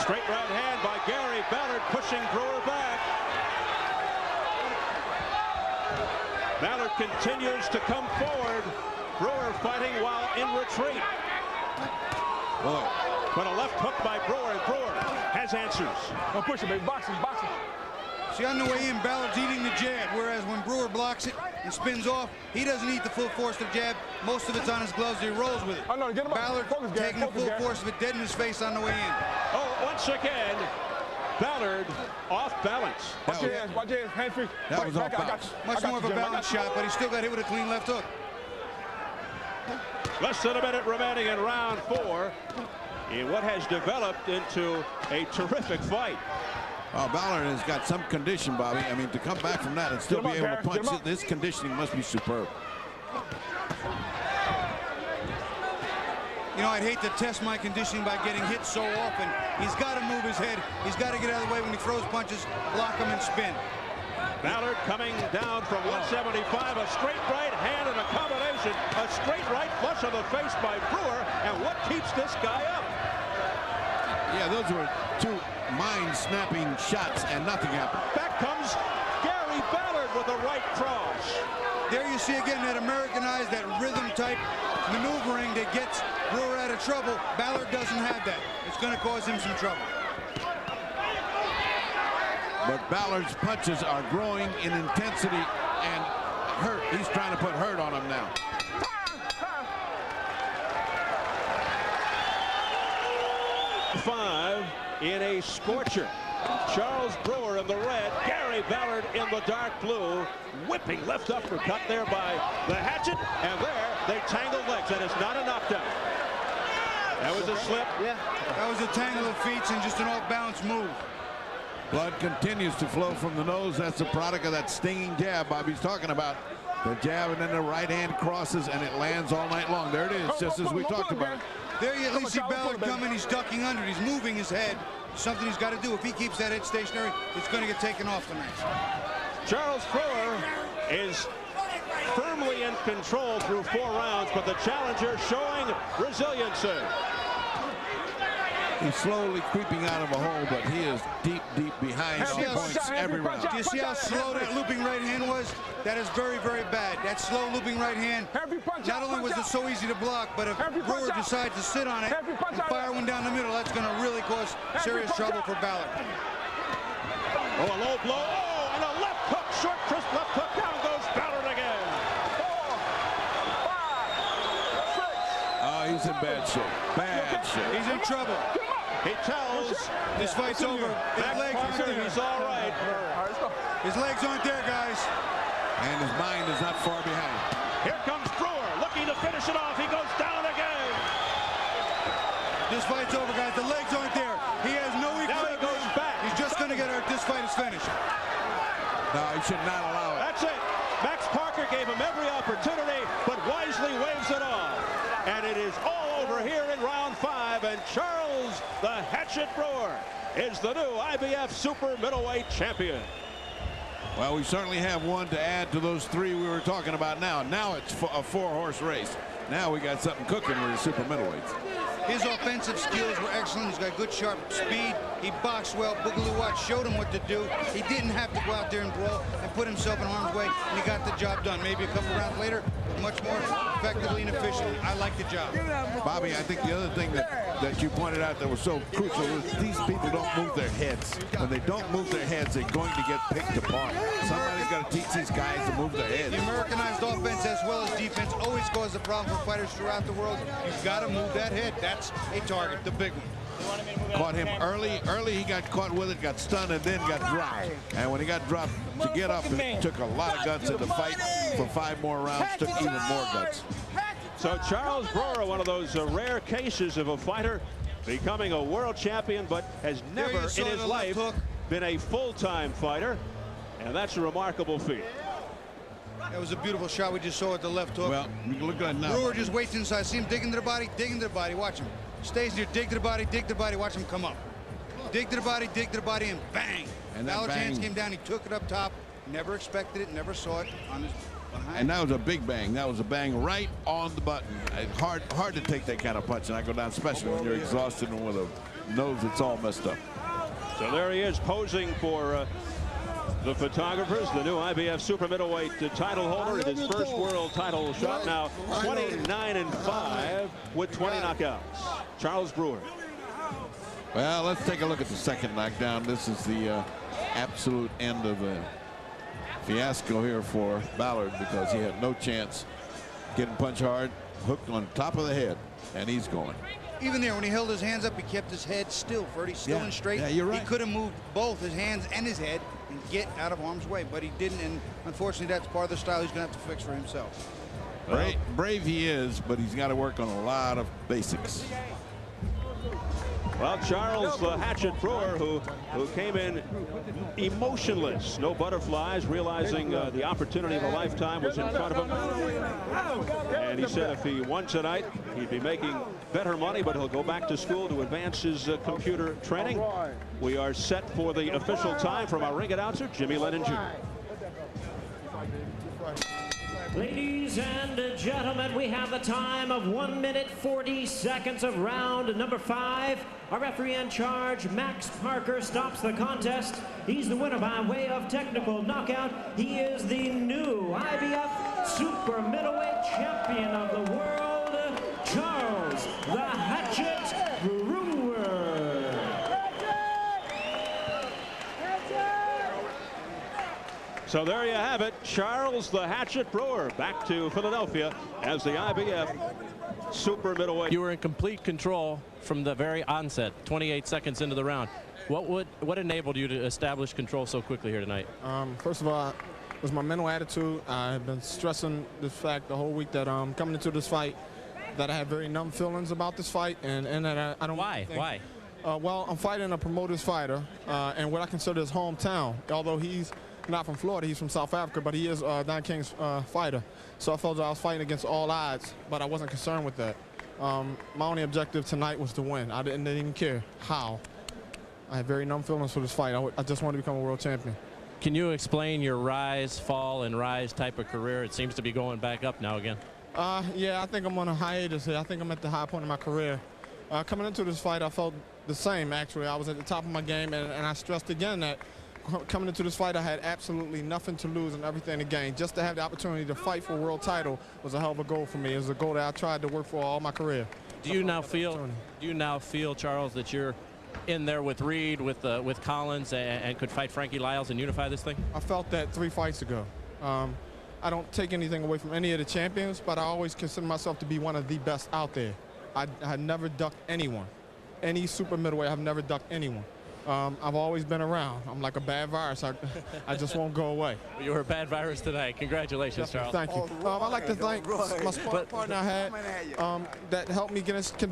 Straight right hand by Gary. Ballard pushing Brewer back. Ballard continues to come forward. Brewer fighting while in retreat. Boy. But a left hook by Brewer, and Brewer has answers. Don't push it, baby. Boxing, boxing. See, on the way in, Ballard's eating the jab, whereas when Brewer blocks it and spins off, he doesn't eat the full force of the jab. Most of it's on his gloves. He rolls with it. Oh, no, get him Ballard focus, taking the full force of it dead in his face on the way in. Oh, once again, Ballard off balance. Watch your hands, watch your hands, hand free. That was off balance. Much more of a balance shot, but he still got hit with a clean left hook. Less than a minute remaining in round 4 in what has developed into a terrific fight. Ballard has got some condition, Bobby. I mean, to come back from that and still be able to punch, this conditioning must be superb. You know, I'd hate to test my conditioning by getting hit so often. He's got to move his head. He's got to get out of the way when he throws punches, block him and spin. Ballard coming down from 175, a straight right hand and a combination, a straight right flush of the face by Brewer, and what keeps this guy up? Yeah, those were two mind-snapping shots, and nothing happened. Back comes Gary Ballard with a right cross. There you see again that Americanized, that rhythm-type maneuvering that gets Brewer out of trouble. Ballard doesn't have that. It's going to cause him some trouble. But Ballard's punches are growing in intensity and hurt. He's trying to put hurt on him now. Five in a scorcher. Charles Brewer in the red, Gary Ballard in the dark blue. Whipping left uppercut there by the hatchet, and there they tangle legs, and it's not a knockdown. That was a slip. Yeah, that was a tangle of feet and just an off-balance move. Blood continues to flow from the nose. That's a product of that stinging jab Bobby's talking about. The jab, and then the right hand crosses, and it lands all night long. There it is, just as we talked about. There you at least see Ballard coming. He's ducking under. He's moving his head. Something he's got to do. If he keeps that head stationary, it's going to get taken off tonight. Charles Brewer is firmly in control through 4 rounds, but the challenger showing resiliency. He's slowly creeping out of a hole, but he is deep, deep behind on points every round. Do you see how slow that looping right hand was? That is very, very bad. That slow looping right hand, not only was it so easy to block, but if Brewer decides to sit on it and fire one down the middle, that's going to really cause serious trouble for Ballard. Oh, a low blow. Oh, and a left hook, short, crisp left hook. Down goes Ballard again. 4, 5, 6. Oh, he's in bad shape. Bad shape. He's in trouble. He tells this fight's over. His legs aren't there. He's all right. His legs aren't there, guys. And his mind is not far behind. Here comes Brewer, looking to finish it off. He goes down again. This fight's over, guys. The legs aren't there. He has no equilibrium. Now he goes back. He's just going to get hurt. This fight is finished. No, he should not allow it. That's it. Max Parker gave him every opportunity, but wisely waves it off. And it is all over here in round 5, and Charles the Hatchet Brewer is the new IBF Super Middleweight Champion. Well, we certainly have one to add to those 3 we were talking about now. Now it's a 4-horse race. Now we got something cooking with the super middleweights. His offensive skills were excellent. He's got good, sharp speed. He boxed well. Boogaloo Watts showed him what to do. He didn't have to go out there and brawl and put himself in harm's way, and he got the job done. Maybe a couple rounds later, much more effectively and efficiently. I like the job. Bobby, I think the other thing that you pointed out that was so crucial is these people don't move their heads. When they don't move their heads, they're going to get picked apart. Somebody's got to teach these guys to move their heads. The Americanized offense as well as defense always causes a problem for fighters throughout the world. You've got to move that head. That's a target, the big one. Caught him early. Early he got caught with it, got stunned, and then got dropped. And when he got dropped, to get up, it took a lot of guts, and to fight for 5 more rounds took even more guts. So Charles Brewer, one of those rare cases of a fighter becoming a world champion, but has never in his life been a full-time fighter, and that's a remarkable feat. That was a beautiful shot we just saw at the left hook. Well, you can look at it now. Brewer just waits inside. See him dig into the body, dig into the body. Watch him. Stays there, dig to the body, dig to the body. Watch him come up. Dig to the body, and bang. And Ballard's hands came down. He took it up top. Never expected it, never saw it on And that was a big bang. That was a bang right on the button. Hard to take that kind of punch and I go down, especially when you're exhausted and with a nose that's all messed up. So there he is posing for the photographers, the new IBF Super Middleweight title holder in his first world title shot. Now 29-5 with 20 knockouts. Charles Brewer. Well, let's take a look at the second knockdown. This is the absolute end of a fiasco here for Ballard because he had no chance getting punched hard, hooked on top of the head, and he's going. Even there, when he held his hands up, he kept his head still, Ferdy, still and straight. Yeah, you're right. He could have moved both his hands and his head and get out of harm's way, but he didn't, and unfortunately, that's part of the style he's going to have to fix for himself. Brave he is, but he's got to work on a lot of basics. Well, Charles the Hatchet Brewer, who came in emotionless, no butterflies, realizing the opportunity of a lifetime was in front of him. And he said if he won tonight, he'd be making better money, but he'll go back to school to advance his computer training. We are set for the official time from our ring announcer, Jimmy Lennon Jr. Ladies and gentlemen, we have the time of 1 minute 40 seconds of round number 5. Our referee in charge, Max Parker, stops the contest. He's the winner by way of technical knockout. He is the new IBF Super Middleweight Champion of the world, Charles the Hatchet Brewer. So there you have it. Charles the Hatchet Brewer back to Philadelphia as the IBF Super Middleweight. You were in complete control from the very onset, 28 seconds into the round. What enabled you to establish control so quickly here tonight? First of all, it was my mental attitude. I've been stressing the fact the whole week that coming into this fight that I had very numb feelings about this fight, and that I don't. Why? Why? Well, I'm fighting a promoter's fighter, and what I consider his hometown. Although he's not from Florida, he's from South Africa, but he is Don King's fighter. So I felt that I was fighting against all odds, but I wasn't concerned with that. My only objective tonight was to win. I didn't even care how. I had very numb feelings for this fight. I just wanted to become a world champion. Can you explain your rise, fall, and rise type of career? It seems to be going back up now again. Yeah, I think I'm on a hiatus here. I think I'm at the high point of my career. Coming into this fight, I felt the same, actually. I was at the top of my game, and I stressed again that coming into this fight, I had absolutely nothing to lose and everything to gain. Just to have the opportunity to fight for a world title was a hell of a goal for me. It was a goal that I tried to work for all my career. Do you now feel, Charles, that you're in there with Reed, with Collins, and could fight Frankie Lyles and unify this thing? I felt that 3 fights ago. I don't take anything away from any of the champions, but I always consider myself to be one of the best out there. I had never ducked anyone. Any super middleweight, I've never ducked anyone. I've always been around. I'm like a bad virus. I just won't go away. You were a bad virus tonight. Congratulations, Charles. Thank you. I'd like to thank my sparring partner I had that helped me get in condition.